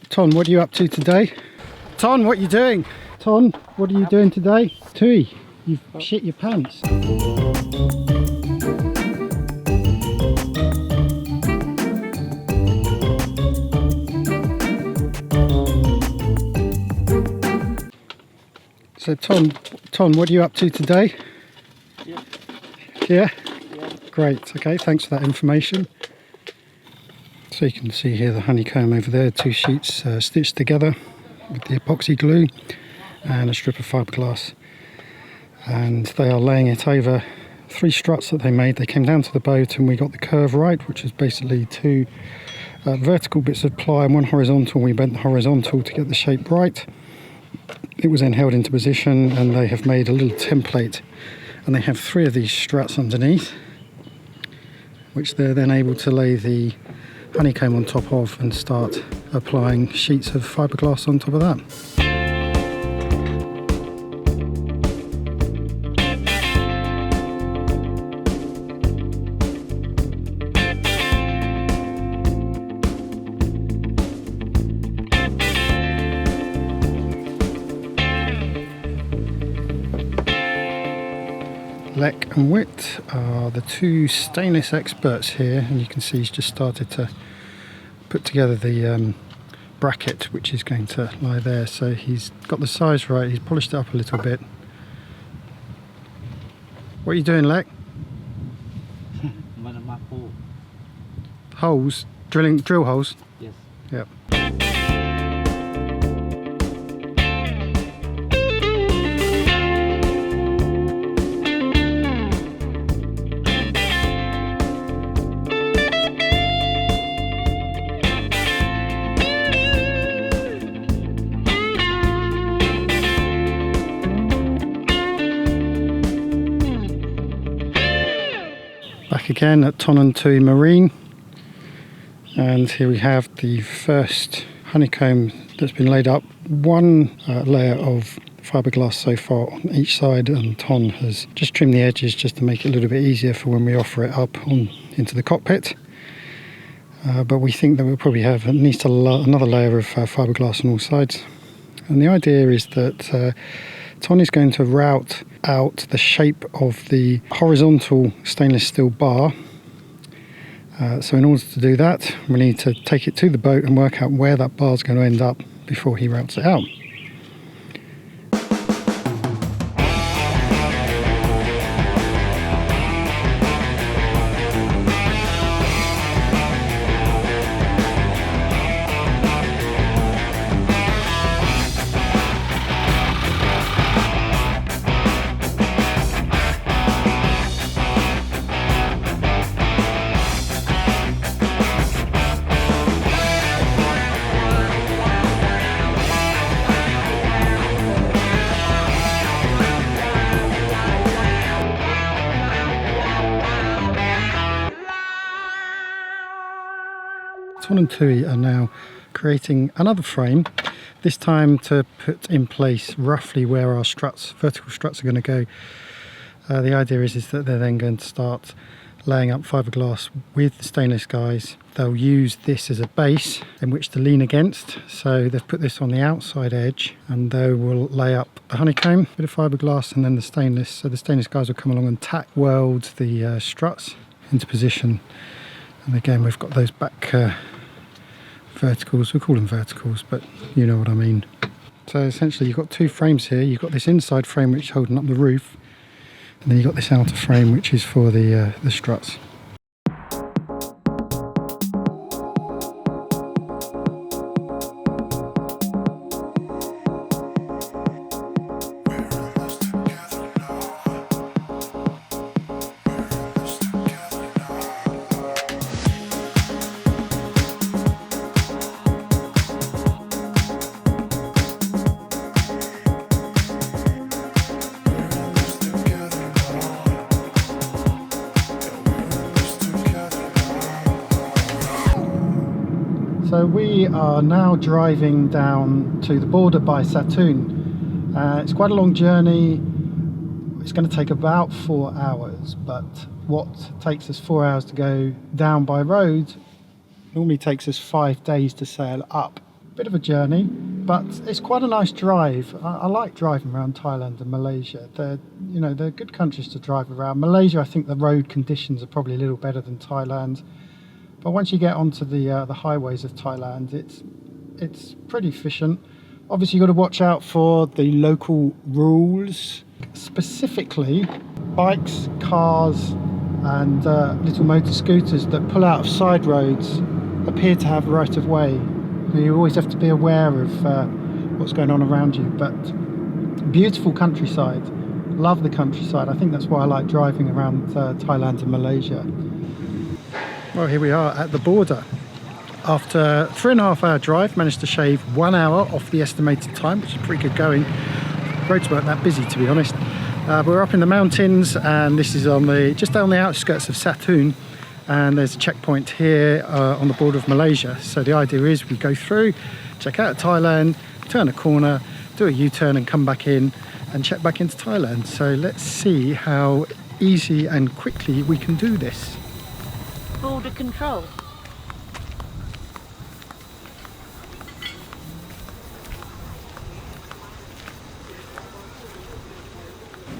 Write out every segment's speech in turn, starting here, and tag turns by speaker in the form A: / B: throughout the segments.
A: Ton, what are you up to today? Ton, what are you doing? Ton, what are you doing today? Tui, you've shit your pants. So Ton, what are you up to today? Yeah. Yeah? Great, okay, thanks for that information. So you can see here the honeycomb over there, 2 sheets stitched together with the epoxy glue and a strip of fiberglass. And they are laying it over 3 struts that they made. They came down to the boat and we got the curve right, which is basically 2 vertical bits of ply and 1 horizontal. We bent the horizontal to get the shape right. It was then held into position and they have made a little template, and they have 3 of these struts underneath, which they're then able to lay the honeycomb on top of and start applying sheets of fiberglass on top of that. Lek and Wit are the 2 stainless experts here, and you can see he's just started to put together the bracket which is going to lie there. So he's got the size right, he's polished it up a little bit. What are you doing, Lek? Holes? Drill holes?
B: Yes.
A: Yep. Back again at Ton and Tui Marine, and here we have the first honeycomb that's been laid up. 1 layer of fiberglass so far on each side, and Ton has just trimmed the edges just to make it a little bit easier for when we offer it up on into the cockpit. But we think that we'll probably have at least another layer of fiberglass on all sides, and the idea is that Ton is going to route out the shape of the horizontal stainless steel bar. So in order to do that, we need to take it to the boat and work out where that bar is going to end up before he routes it out. Ton and Tui are now creating another frame, this time to put in place roughly where our struts, vertical struts, are going to go. The idea is that they're then going to start laying up fiberglass with the stainless guys. They'll use this as a base in which to lean against, so they've put this on the outside edge, and they will lay up the honeycomb, bit of fiberglass, and then the stainless. So the stainless guys will come along and tack weld the struts into position. And again, we've got those back verticals, we call them verticals, but you know what I mean. So essentially you've got 2 frames here. You've got this inside frame which is holding up the roof, and then you've got this outer frame which is for the struts. So we are now driving down to the border by Satoon. It's quite a long journey. It's going to take about 4 hours, but what takes us 4 hours to go down by road normally takes us 5 days to sail up. Bit of a journey, but it's quite a nice drive. I like driving around Thailand and Malaysia. They're good countries to drive around. Malaysia, I think the road conditions are probably a little better than Thailand, but once you get onto the highways of Thailand, it's pretty efficient. Obviously, you've got to watch out for the local rules, specifically bikes, cars, and little motor scooters that pull out of side roads appear to have right of way. You always have to be aware of what's going on around you. But beautiful countryside, love the countryside. I think that's why I like driving around Thailand and Malaysia. Well, here we are at the border. After 3.5 hour drive, managed to shave 1 hour off the estimated time, which is pretty good going. Roads weren't that busy, to be honest. We're up in the mountains, and this is just on the outskirts of Satun. And there's a checkpoint here on the border of Malaysia. So the idea is we go through, check out Thailand, turn a corner, do a U-turn and come back in and check back into Thailand. So let's see how easy and quickly we can do this.
B: Border control.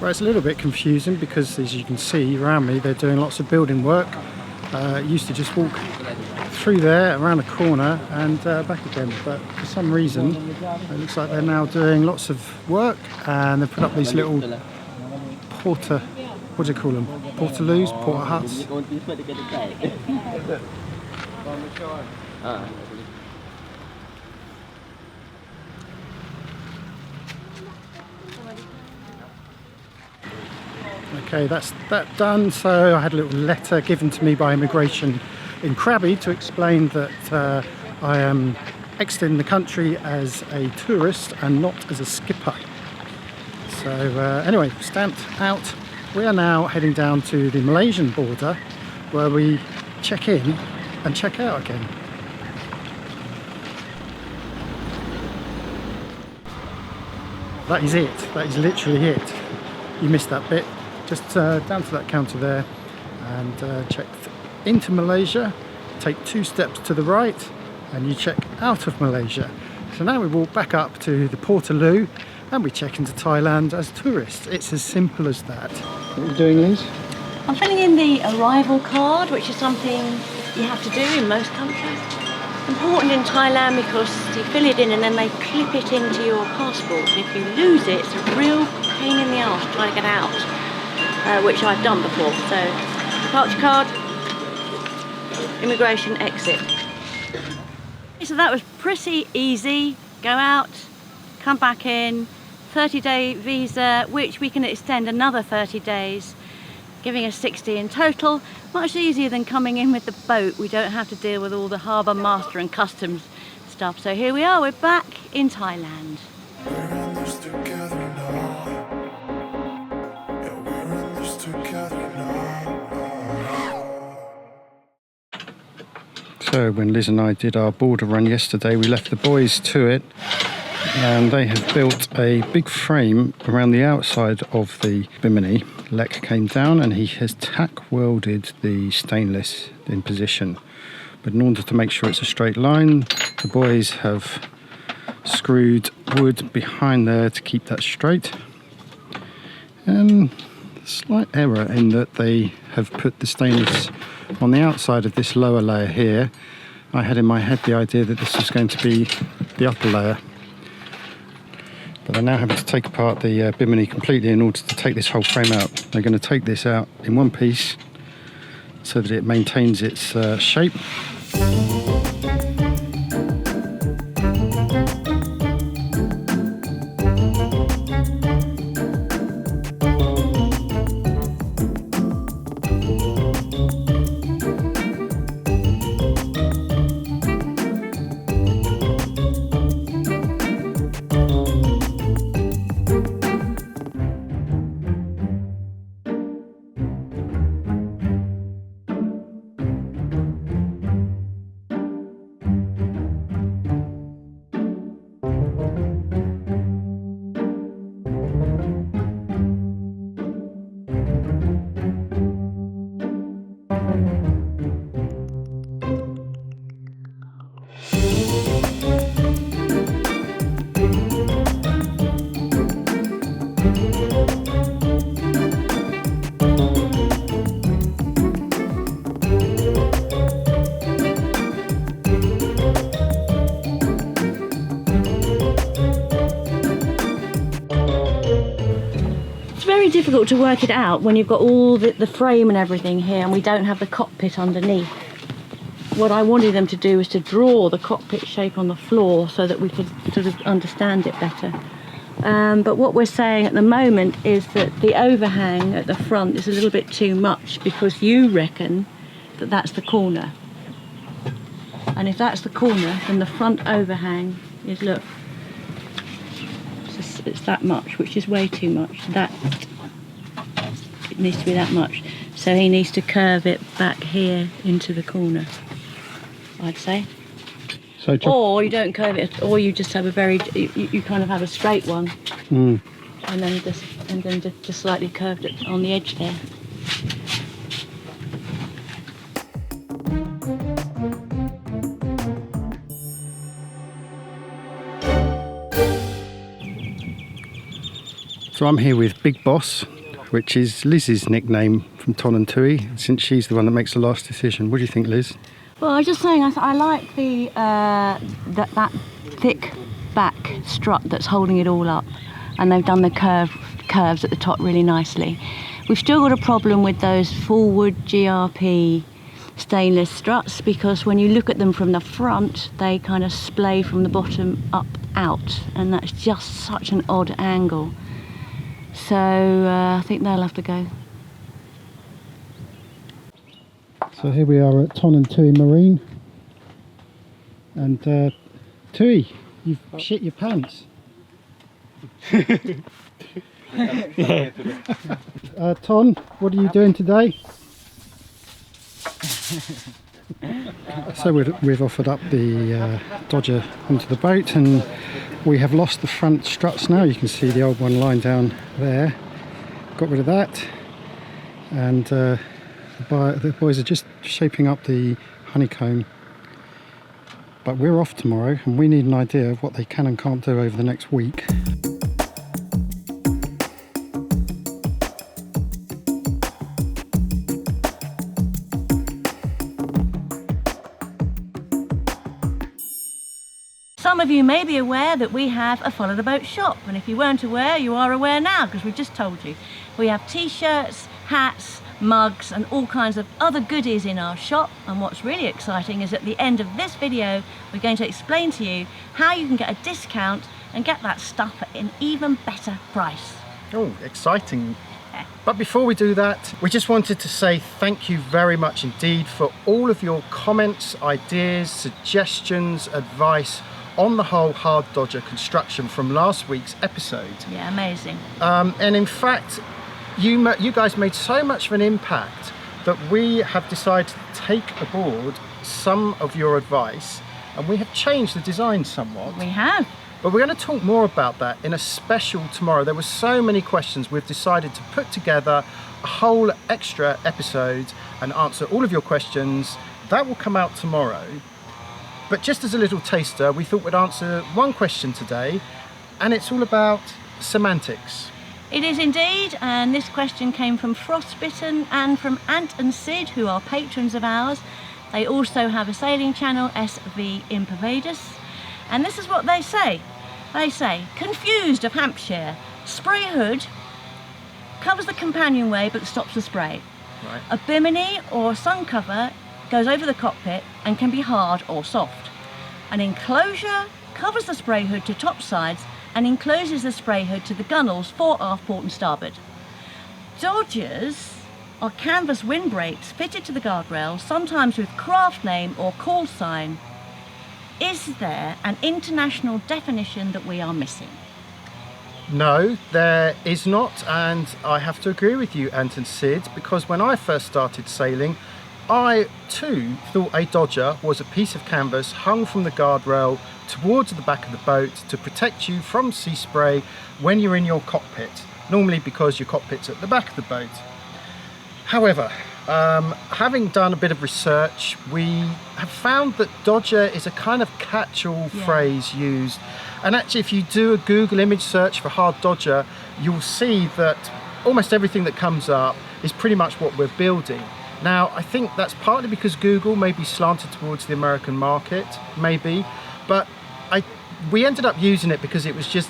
A: Well, it's a little bit confusing because, as you can see around me, they're doing lots of building work. Used to just walk through there, around the corner and back again, but for some reason it looks like they're now doing lots of work, and they've put up these little porter, what do you call them? Portaloos, porter huts. Okay, that's that done. So I had a little letter given to me by immigration in Krabi to explain that I am exiting the country as a tourist and not as a skipper. So anyway, stamped out. We are now heading down to the Malaysian border, where we check in and check out again. That is it. That is literally it. You missed that bit. Just down to that counter there and check into Malaysia, take 2 steps to the right and you check out of Malaysia. So now we walk back up to the Portaloo and we check into Thailand as tourists. It's as simple as that. What are you doing, Liz?
B: I'm filling in the arrival card, which is something you have to do in most countries. Important in Thailand because you fill it in and then they clip it into your passport. And if you lose it, it's a real pain in the arse trying to get out. Which I've done before. So, departure card, immigration exit. So that was pretty easy. Go out, come back in, 30-day visa, which we can extend another 30 days, giving us 60 in total. Much easier than coming in with the boat. We don't have to deal with all the harbour master and customs stuff. So here we are, we're back in Thailand.
A: So when Liz and I did our border run yesterday, we left the boys to it, and they have built a big frame around the outside of the bimini. Lek came down and he has tack welded the stainless in position. But in order to make sure it's a straight line, the boys have screwed wood behind there to keep that straight. And slight error in that they have put the stainless on the outside of this lower layer here. I had in my head the idea that this was going to be the upper layer, but they're now having to take apart the bimini completely in order to take this whole frame out. They're going to take this out in one piece so that it maintains its shape.
B: really difficult to work it out when you've got all the frame and everything here and we don't have the cockpit underneath. What I wanted them to do was to draw the cockpit shape on the floor so that we could sort of understand it better. But what we're saying at the moment is that the overhang at the front is a little bit too much because you reckon that that's the corner. And if that's the corner, then the front overhang is, look, it's that much, which is way too much. It needs to be that much. So he needs to curve it back here into the corner, I'd say.
A: So
B: or you don't curve it, or you just have a very, you kind of have a straight one, and then just slightly curved it on the edge there.
A: So I'm here with Big Boss, which is Liz's nickname from Ton and Tui, since she's the one that makes the last decision. What do you think, Liz?
B: Well, I was just saying, I like the that thick back strut that's holding it all up, and they've done the curves at the top really nicely. We've still got a problem with those forward GRP stainless struts, because when you look at them from the front, they kind of splay from the bottom up out, and that's just such an odd angle. So I think they'll have to go.
A: So here we are at Ton and Tui Marine, and Tui, you've shit your pants. Ton, what are you doing today? So we've offered up the Dodger onto the boat, and we have lost the front struts now. You can see the old one lying down there. Got rid of that, and the boys are just shaping up the honeycomb. But we're off tomorrow, and we need an idea of what they can and can't do over the next week.
B: Some of you may be aware that we have a Follow the Boat shop, and if you weren't aware, you are aware now, because we've just told you. We have t-shirts, hats, mugs and all kinds of other goodies in our shop, and what's really exciting is at the end of this video we're going to explain to you how you can get a discount and get that stuff at an even better price.
A: Oh, exciting. But before we do that, we just wanted to say thank you very much indeed for all of your comments, ideas, suggestions, advice on the whole hard Dodger construction from last week's episode.
B: Yeah, amazing.
A: And in fact, you guys made so much of an impact that we have decided to take aboard some of your advice, and we have changed the design somewhat.
B: We have.
A: But we're going to talk more about that in a special tomorrow. There were so many questions, we've decided to put together a whole extra episode and answer all of your questions. That will come out tomorrow. But just as a little taster, we thought we'd answer one question today, and it's all about semantics.
B: It is indeed, and this question came from Frostbitten and from Ant and Sid, who are patrons of ours. They also have a sailing channel, SV Impervadus, and this is what they say. They say, confused of Hampshire, spray hood covers the companionway but stops the spray.
A: Right.
B: A bimini or sun cover goes over the cockpit and can be hard or soft. An enclosure covers the spray hood to top sides and encloses the spray hood to the gunnels fore, aft, port and starboard. Dodgers are canvas windbreaks fitted to the guardrail, sometimes with craft name or call sign. Is there an international definition that we are missing?
A: No, there is not, and I have to agree with you, Ant and Sid, because when I first started sailing, I too thought a Dodger was a piece of canvas hung from the guardrail towards the back of the boat to protect you from sea spray when you're in your cockpit, normally because your cockpit's at the back of the boat. However, having done a bit of research, we have found that Dodger is a kind of catch-all phrase used, and actually if you do a Google image search for hard Dodger, you'll see that almost everything that comes up is pretty much what we're building. Now, I think that's partly because Google may be slanted towards the American market, maybe, but we ended up using it because it was just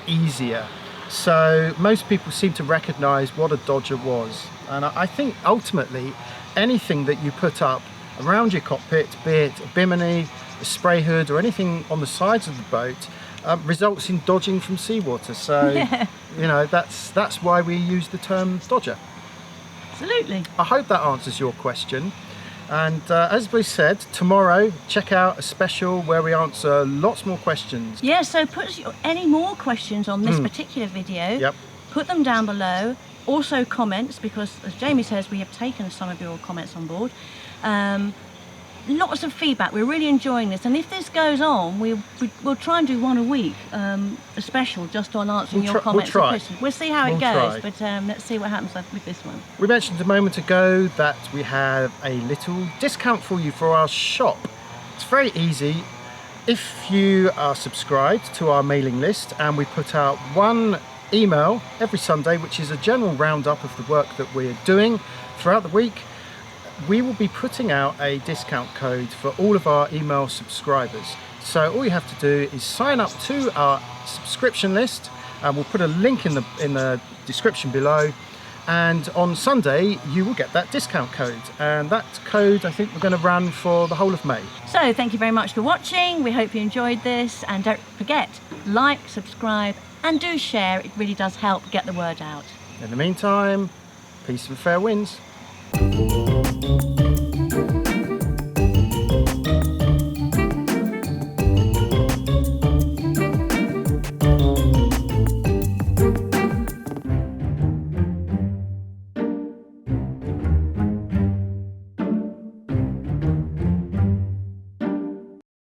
A: easier. So most people seem to recognize what a Dodger was. And I think ultimately anything that you put up around your cockpit, be it a bimini, a spray hood or anything on the sides of the boat, results in dodging from seawater. So you know, that's why we use the term Dodger.
B: Absolutely.
A: I hope that answers your question. And as we said, tomorrow check out a special where we answer lots more questions.
B: Yeah, so put any more questions on this particular video.
A: Yep.
B: Put them down below. Also comments, because as Jamie says, we have taken some of your comments on board. Lots of feedback. We're really enjoying this, and if this goes on, we'll try and do one a week, a special just on answering your comments and questions. We'll see how it goes, but let's see what happens with this one.
A: We mentioned a moment ago that we have a little discount for you for our shop. It's very easy. If you are subscribed to our mailing list, and we put out one email every Sunday, which is a general roundup of the work that we're doing throughout the week, we will be putting out a discount code for all of our email subscribers. So all you have to do is sign up to our subscription list, and we'll put a link in the description below, and on Sunday you will get that discount code, and that code I think we're going to run for the whole of May.
B: So thank you very much for watching. We hope you enjoyed this, and don't forget, like, subscribe and do share. It really does help get the word out.
A: In the meantime, peace and fair winds.